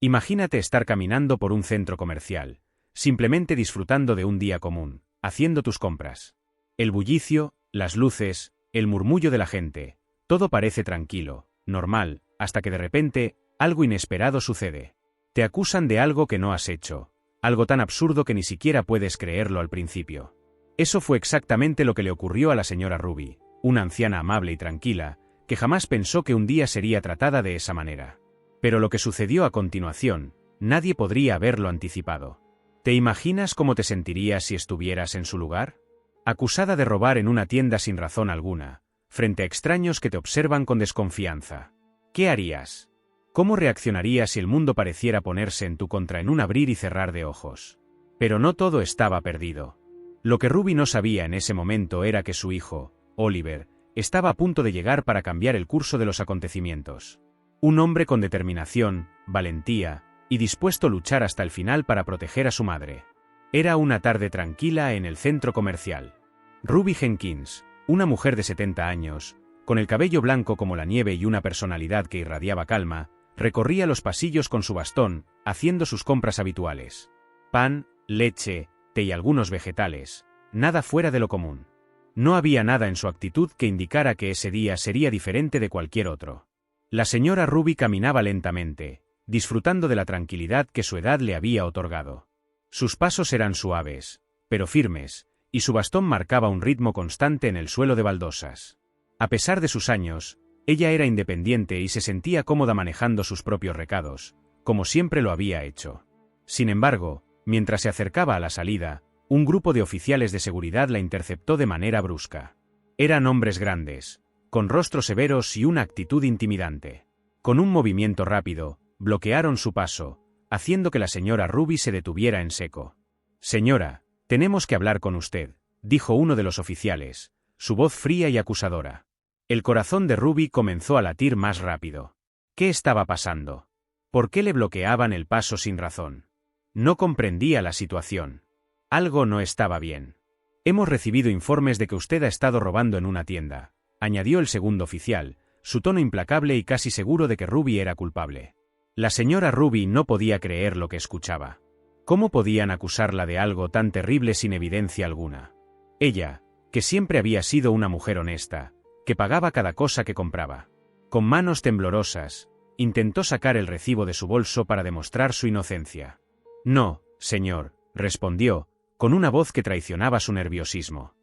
Imagínate estar caminando por un centro comercial, simplemente disfrutando de un día común, haciendo tus compras. El bullicio, las luces, el murmullo de la gente, todo parece tranquilo, normal, hasta que de repente, algo inesperado sucede. Te acusan de algo que no has hecho, algo tan absurdo que ni siquiera puedes creerlo al principio. Eso fue exactamente lo que le ocurrió a la señora Ruby, una anciana amable y tranquila, que jamás pensó que un día sería tratada de esa manera. Pero lo que sucedió a continuación, nadie podría haberlo anticipado. ¿Te imaginas cómo te sentirías si estuvieras en su lugar? Acusada de robar en una tienda sin razón alguna, frente a extraños que te observan con desconfianza. ¿Qué harías? ¿Cómo reaccionarías si el mundo pareciera ponerse en tu contra en un abrir y cerrar de ojos? Pero no todo estaba perdido. Lo que Ruby no sabía en ese momento era que su hijo, Oliver, estaba a punto de llegar para cambiar el curso de los acontecimientos. Un hombre con determinación, valentía, y dispuesto a luchar hasta el final para proteger a su madre. Era una tarde tranquila en el centro comercial. Ruby Jenkins, una mujer de 70 años, con el cabello blanco como la nieve y una personalidad que irradiaba calma, recorría los pasillos con su bastón, haciendo sus compras habituales. Pan, leche, té y algunos vegetales, nada fuera de lo común. No había nada en su actitud que indicara que ese día sería diferente de cualquier otro. La señora Ruby caminaba lentamente, disfrutando de la tranquilidad que su edad le había otorgado. Sus pasos eran suaves, pero firmes, y su bastón marcaba un ritmo constante en el suelo de baldosas. A pesar de sus años, ella era independiente y se sentía cómoda manejando sus propios recados, como siempre lo había hecho. Sin embargo, mientras se acercaba a la salida, un grupo de oficiales de seguridad la interceptó de manera brusca. Eran hombres grandes, con rostros severos y una actitud intimidante. Con un movimiento rápido, bloquearon su paso, haciendo que la señora Ruby se detuviera en seco. «Señora, tenemos que hablar con usted», dijo uno de los oficiales, su voz fría y acusadora. El corazón de Ruby comenzó a latir más rápido. ¿Qué estaba pasando? ¿Por qué le bloqueaban el paso sin razón? No comprendía la situación. Algo no estaba bien. «Hemos recibido informes de que usted ha estado robando en una tienda», añadió el segundo oficial, su tono implacable y casi seguro de que Ruby era culpable. La señora Ruby no podía creer lo que escuchaba. ¿Cómo podían acusarla de algo tan terrible sin evidencia alguna? Ella, que siempre había sido una mujer honesta, que pagaba cada cosa que compraba. Con manos temblorosas, intentó sacar el recibo de su bolso para demostrar su inocencia. «No, señor», respondió, con una voz que traicionaba su nerviosismo.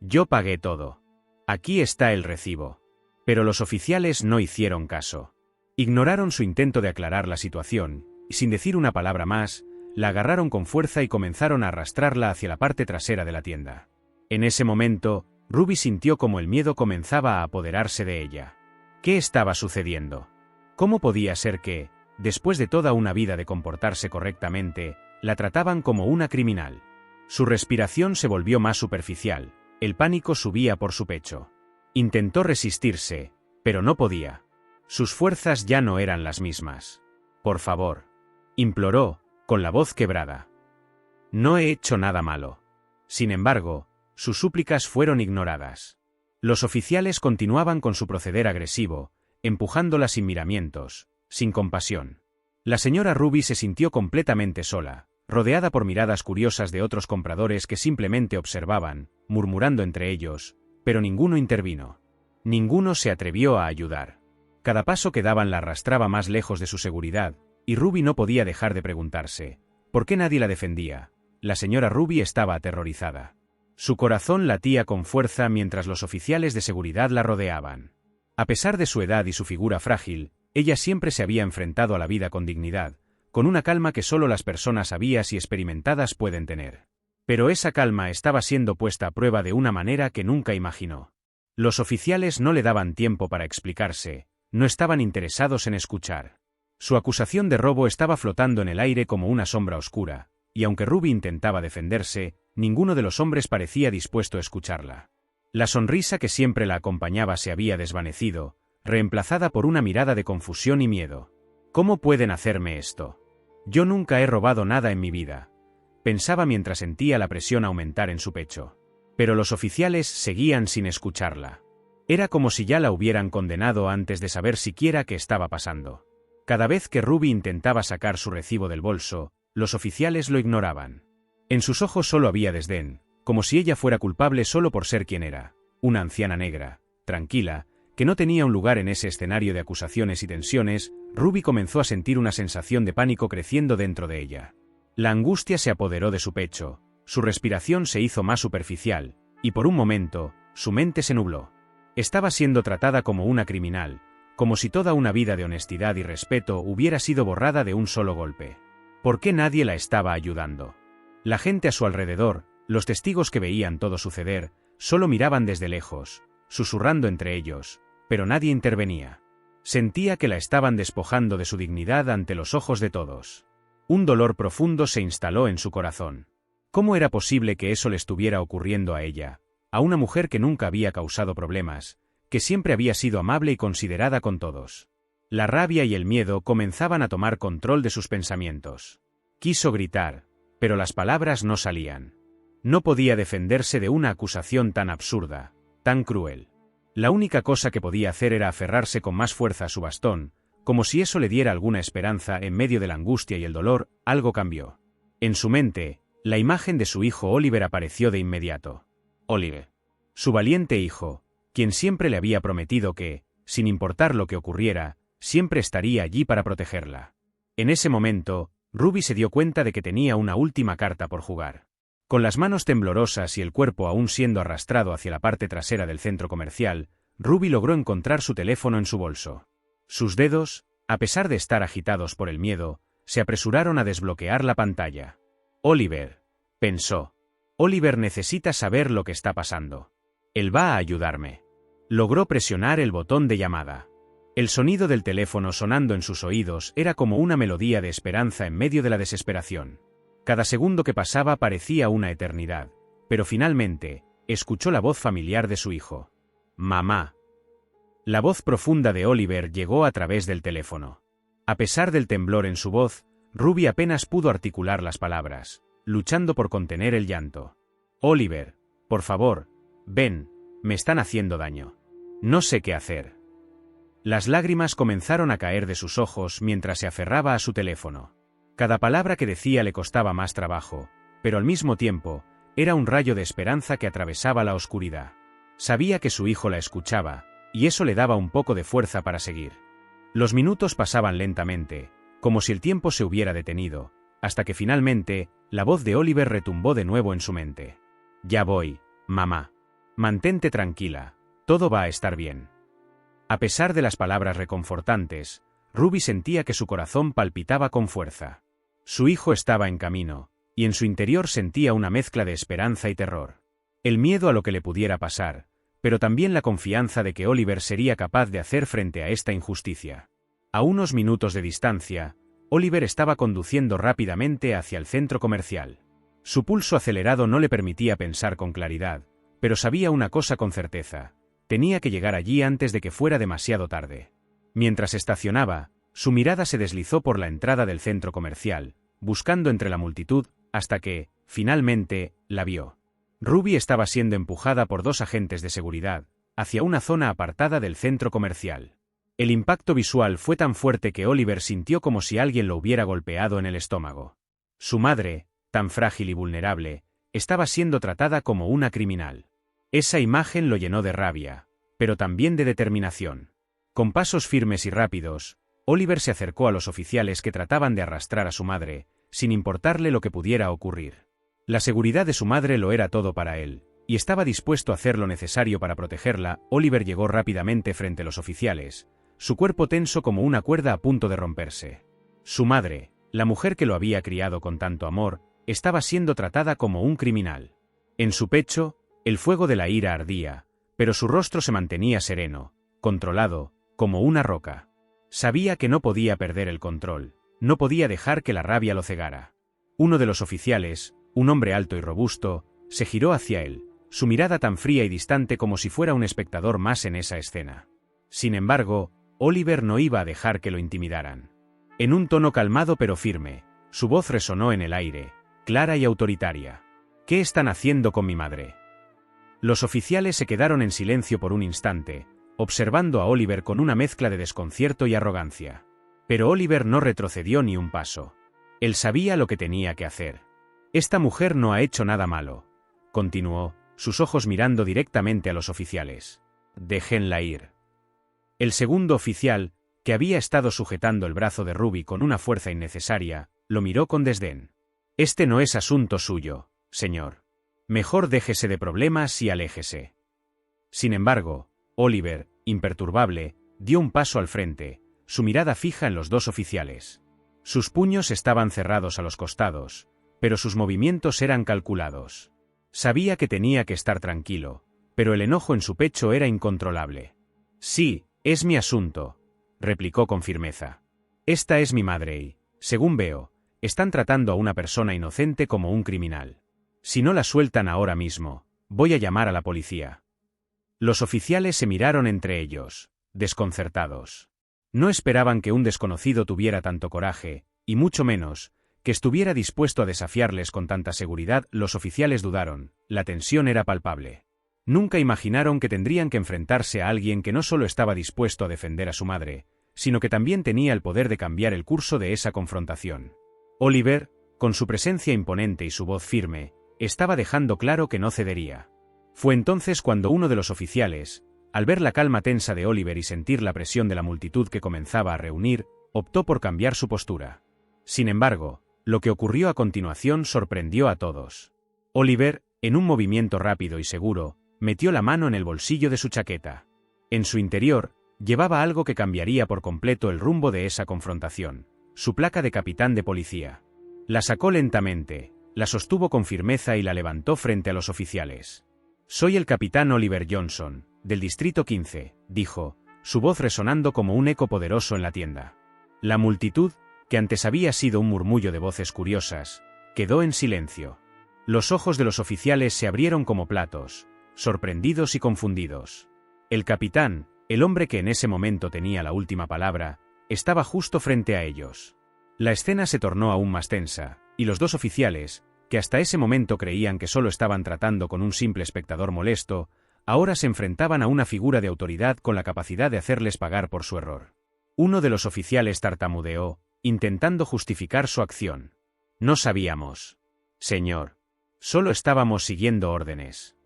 «Yo pagué todo. Aquí está el recibo». Pero los oficiales no hicieron caso. Ignoraron su intento de aclarar la situación, y sin decir una palabra más, la agarraron con fuerza y comenzaron a arrastrarla hacia la parte trasera de la tienda. En ese momento, Ruby sintió como el miedo comenzaba a apoderarse de ella. ¿Qué estaba sucediendo? ¿Cómo podía ser que, después de toda una vida de comportarse correctamente, la trataban como una criminal? Su respiración se volvió más superficial, el pánico subía por su pecho. Intentó resistirse, pero no podía. Sus fuerzas ya no eran las mismas. «Por favor», imploró, con la voz quebrada. «No he hecho nada malo». Sin embargo, sus súplicas fueron ignoradas. Los oficiales continuaban con su proceder agresivo, empujándola sin miramientos, sin compasión. La señora Ruby se sintió completamente sola, rodeada por miradas curiosas de otros compradores que simplemente observaban, murmurando entre ellos, pero ninguno intervino. Ninguno se atrevió a ayudar. Cada paso que daban la arrastraba más lejos de su seguridad, y Ruby no podía dejar de preguntarse, ¿por qué nadie la defendía? La señora Ruby estaba aterrorizada. Su corazón latía con fuerza mientras los oficiales de seguridad la rodeaban. A pesar de su edad y su figura frágil, ella siempre se había enfrentado a la vida con dignidad, con una calma que solo las personas sabias y experimentadas pueden tener. Pero esa calma estaba siendo puesta a prueba de una manera que nunca imaginó. Los oficiales no le daban tiempo para explicarse, no estaban interesados en escuchar. Su acusación de robo estaba flotando en el aire como una sombra oscura, y aunque Ruby intentaba defenderse, ninguno de los hombres parecía dispuesto a escucharla. La sonrisa que siempre la acompañaba se había desvanecido, reemplazada por una mirada de confusión y miedo. «¿Cómo pueden hacerme esto? Yo nunca he robado nada en mi vida», pensaba mientras sentía la presión aumentar en su pecho. Pero los oficiales seguían sin escucharla. Era como si ya la hubieran condenado antes de saber siquiera qué estaba pasando. Cada vez que Ruby intentaba sacar su recibo del bolso, los oficiales lo ignoraban. En sus ojos solo había desdén, como si ella fuera culpable solo por ser quien era, una anciana negra, tranquila, que no tenía un lugar en ese escenario de acusaciones y tensiones. Ruby comenzó a sentir una sensación de pánico creciendo dentro de ella. La angustia se apoderó de su pecho, su respiración se hizo más superficial, y por un momento, su mente se nubló. Estaba siendo tratada como una criminal, como si toda una vida de honestidad y respeto hubiera sido borrada de un solo golpe. ¿Por qué nadie la estaba ayudando? La gente a su alrededor, los testigos que veían todo suceder, solo miraban desde lejos, susurrando entre ellos, pero nadie intervenía. Sentía que la estaban despojando de su dignidad ante los ojos de todos. Un dolor profundo se instaló en su corazón. ¿Cómo era posible que eso le estuviera ocurriendo a ella, a una mujer que nunca había causado problemas, que siempre había sido amable y considerada con todos? La rabia y el miedo comenzaban a tomar control de sus pensamientos. Quiso gritar, pero las palabras no salían. No podía defenderse de una acusación tan absurda, tan cruel. La única cosa que podía hacer era aferrarse con más fuerza a su bastón, como si eso le diera alguna esperanza. En medio de la angustia y el dolor, algo cambió. En su mente, la imagen de su hijo Oliver apareció de inmediato. Oliver, su valiente hijo, quien siempre le había prometido que, sin importar lo que ocurriera, siempre estaría allí para protegerla. En ese momento, Ruby se dio cuenta de que tenía una última carta por jugar. Con las manos temblorosas y el cuerpo aún siendo arrastrado hacia la parte trasera del centro comercial, Ruby logró encontrar su teléfono en su bolso. Sus dedos, a pesar de estar agitados por el miedo, se apresuraron a desbloquear la pantalla. Oliver, pensó. Oliver necesita saber lo que está pasando. Él va a ayudarme. Logró presionar el botón de llamada. El sonido del teléfono sonando en sus oídos era como una melodía de esperanza en medio de la desesperación. Cada segundo que pasaba parecía una eternidad, pero finalmente, escuchó la voz familiar de su hijo. Mamá. La voz profunda de Oliver llegó a través del teléfono. A pesar del temblor en su voz, Ruby apenas pudo articular las palabras, luchando por contener el llanto. Oliver, por favor, ven, me están haciendo daño. No sé qué hacer. Las lágrimas comenzaron a caer de sus ojos mientras se aferraba a su teléfono. Cada palabra que decía le costaba más trabajo, pero al mismo tiempo, era un rayo de esperanza que atravesaba la oscuridad. Sabía que su hijo la escuchaba, y eso le daba un poco de fuerza para seguir. Los minutos pasaban lentamente, como si el tiempo se hubiera detenido, hasta que finalmente, la voz de Oliver retumbó de nuevo en su mente. Ya voy, mamá. Mantente tranquila, todo va a estar bien. A pesar de las palabras reconfortantes, Ruby sentía que su corazón palpitaba con fuerza. Su hijo estaba en camino, y en su interior sentía una mezcla de esperanza y terror. El miedo a lo que le pudiera pasar, pero también la confianza de que Oliver sería capaz de hacer frente a esta injusticia. A unos minutos de distancia, Oliver estaba conduciendo rápidamente hacia el centro comercial. Su pulso acelerado no le permitía pensar con claridad, pero sabía una cosa con certeza: tenía que llegar allí antes de que fuera demasiado tarde. Mientras estacionaba, su mirada se deslizó por la entrada del centro comercial, buscando entre la multitud, hasta que, finalmente, la vio. Ruby estaba siendo empujada por dos agentes de seguridad, hacia una zona apartada del centro comercial. El impacto visual fue tan fuerte que Oliver sintió como si alguien lo hubiera golpeado en el estómago. Su madre, tan frágil y vulnerable, estaba siendo tratada como una criminal. Esa imagen lo llenó de rabia, pero también de determinación. Con pasos firmes y rápidos, Oliver se acercó a los oficiales que trataban de arrastrar a su madre, sin importarle lo que pudiera ocurrir. La seguridad de su madre lo era todo para él, y estaba dispuesto a hacer lo necesario para protegerla. Oliver llegó rápidamente frente a los oficiales, su cuerpo tenso como una cuerda a punto de romperse. Su madre, la mujer que lo había criado con tanto amor, estaba siendo tratada como un criminal. En su pecho, el fuego de la ira ardía, pero su rostro se mantenía sereno, controlado, como una roca. Sabía que no podía perder el control, no podía dejar que la rabia lo cegara. Uno de los oficiales, un hombre alto y robusto, se giró hacia él, su mirada tan fría y distante como si fuera un espectador más en esa escena. Sin embargo, Oliver no iba a dejar que lo intimidaran. En un tono calmado pero firme, su voz resonó en el aire, clara y autoritaria. ¿Qué están haciendo con mi madre? Los oficiales se quedaron en silencio por un instante, observando a Oliver con una mezcla de desconcierto y arrogancia. Pero Oliver no retrocedió ni un paso. Él sabía lo que tenía que hacer. Esta mujer no ha hecho nada malo, continuó, sus ojos mirando directamente a los oficiales. Déjenla ir. El segundo oficial, que había estado sujetando el brazo de Ruby con una fuerza innecesaria, lo miró con desdén. Este no es asunto suyo, señor. Mejor déjese de problemas y aléjese. Sin embargo, Oliver, imperturbable, dio un paso al frente, su mirada fija en los dos oficiales. Sus puños estaban cerrados a los costados, pero sus movimientos eran calculados. Sabía que tenía que estar tranquilo, pero el enojo en su pecho era incontrolable. Sí, es mi asunto, replicó con firmeza. Esta es mi madre y, según veo, están tratando a una persona inocente como un criminal. Si no la sueltan ahora mismo, voy a llamar a la policía. Los oficiales se miraron entre ellos, desconcertados. No esperaban que un desconocido tuviera tanto coraje, y mucho menos, que estuviera dispuesto a desafiarles con tanta seguridad. Los oficiales dudaron, la tensión era palpable. Nunca imaginaron que tendrían que enfrentarse a alguien que no solo estaba dispuesto a defender a su madre, sino que también tenía el poder de cambiar el curso de esa confrontación. Oliver, con su presencia imponente y su voz firme, estaba dejando claro que no cedería. Fue entonces cuando uno de los oficiales, al ver la calma tensa de Oliver y sentir la presión de la multitud que comenzaba a reunir, optó por cambiar su postura. Sin embargo, lo que ocurrió a continuación sorprendió a todos. Oliver, en un movimiento rápido y seguro, metió la mano en el bolsillo de su chaqueta. En su interior, llevaba algo que cambiaría por completo el rumbo de esa confrontación, su placa de capitán de policía. La sacó lentamente, la sostuvo con firmeza y la levantó frente a los oficiales. Soy el capitán Oliver Johnson, del Distrito 15, dijo, su voz resonando como un eco poderoso en la tienda. La multitud, que antes había sido un murmullo de voces curiosas, quedó en silencio. Los ojos de los oficiales se abrieron como platos, sorprendidos y confundidos. El capitán, el hombre que en ese momento tenía la última palabra, estaba justo frente a ellos. La escena se tornó aún más tensa, y los dos oficiales, que hasta ese momento creían que solo estaban tratando con un simple espectador molesto, ahora se enfrentaban a una figura de autoridad con la capacidad de hacerles pagar por su error. Uno de los oficiales tartamudeó, intentando justificar su acción. No sabíamos. Señor. Solo estábamos siguiendo órdenes.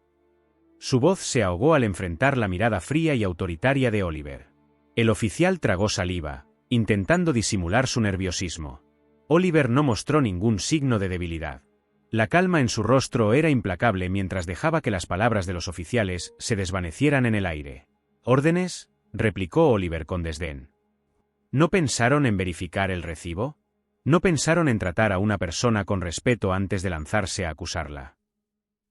Su voz se ahogó al enfrentar la mirada fría y autoritaria de Oliver. El oficial tragó saliva, intentando disimular su nerviosismo. Oliver no mostró ningún signo de debilidad. La calma en su rostro era implacable mientras dejaba que las palabras de los oficiales se desvanecieran en el aire. ¿Órdenes?, replicó Oliver con desdén. ¿No pensaron en verificar el recibo? ¿No pensaron en tratar a una persona con respeto antes de lanzarse a acusarla?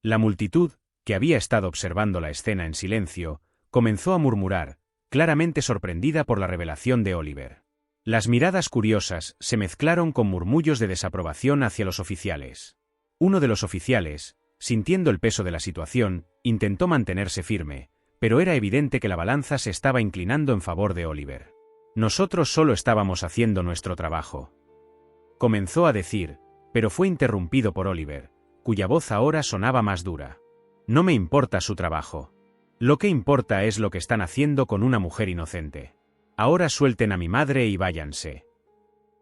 La multitud, que había estado observando la escena en silencio, comenzó a murmurar, claramente sorprendida por la revelación de Oliver. Las miradas curiosas se mezclaron con murmullos de desaprobación hacia los oficiales. Uno de los oficiales, sintiendo el peso de la situación, intentó mantenerse firme, pero era evidente que la balanza se estaba inclinando en favor de Oliver. Nosotros solo estábamos haciendo nuestro trabajo. Comenzó a decir, pero fue interrumpido por Oliver, cuya voz ahora sonaba más dura. No me importa su trabajo. Lo que importa es lo que están haciendo con una mujer inocente. Ahora suelten a mi madre y váyanse.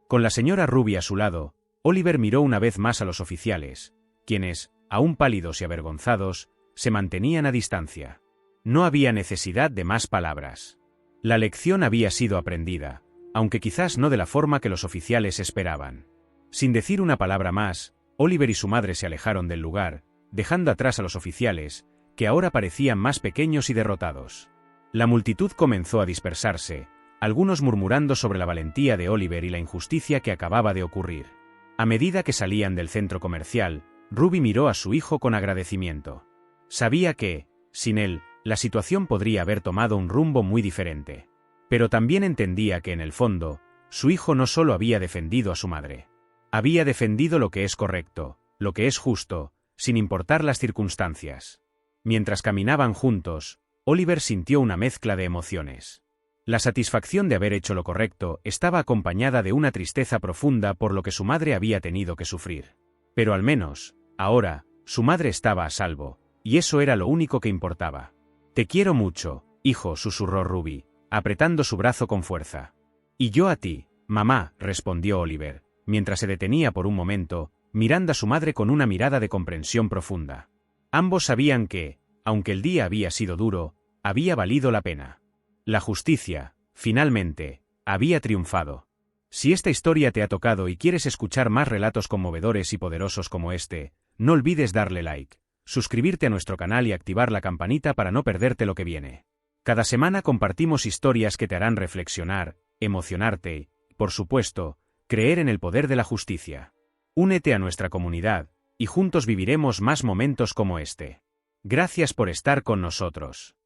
Con la señora Ruby a su lado, Oliver miró una vez más a los oficiales, quienes, aún pálidos y avergonzados, se mantenían a distancia. No había necesidad de más palabras. La lección había sido aprendida, aunque quizás no de la forma que los oficiales esperaban. Sin decir una palabra más, Oliver y su madre se alejaron del lugar, dejando atrás a los oficiales, que ahora parecían más pequeños y derrotados. La multitud comenzó a dispersarse, algunos murmurando sobre la valentía de Oliver y la injusticia que acababa de ocurrir. A medida que salían del centro comercial, Ruby miró a su hijo con agradecimiento. Sabía que, sin él, la situación podría haber tomado un rumbo muy diferente. Pero también entendía que en el fondo, su hijo no solo había defendido a su madre. Había defendido lo que es correcto, lo que es justo, sin importar las circunstancias. Mientras caminaban juntos, Oliver sintió una mezcla de emociones. La satisfacción de haber hecho lo correcto estaba acompañada de una tristeza profunda por lo que su madre había tenido que sufrir. Pero al menos, ahora, su madre estaba a salvo, y eso era lo único que importaba. Te quiero mucho, hijo, susurró Ruby, apretando su brazo con fuerza. Y yo a ti, Mamá, respondió Oliver, mientras se detenía por un momento, mirando a su madre con una mirada de comprensión profunda. Ambos sabían que, aunque el día había sido duro, había valido la pena. La justicia, finalmente, había triunfado. Si esta historia te ha tocado y quieres escuchar más relatos conmovedores y poderosos como este, no olvides darle like, suscribirte a nuestro canal y activar la campanita para no perderte lo que viene. Cada semana compartimos historias que te harán reflexionar, emocionarte y, por supuesto, creer en el poder de la justicia. Únete a nuestra comunidad, y juntos viviremos más momentos como este. Gracias por estar con nosotros.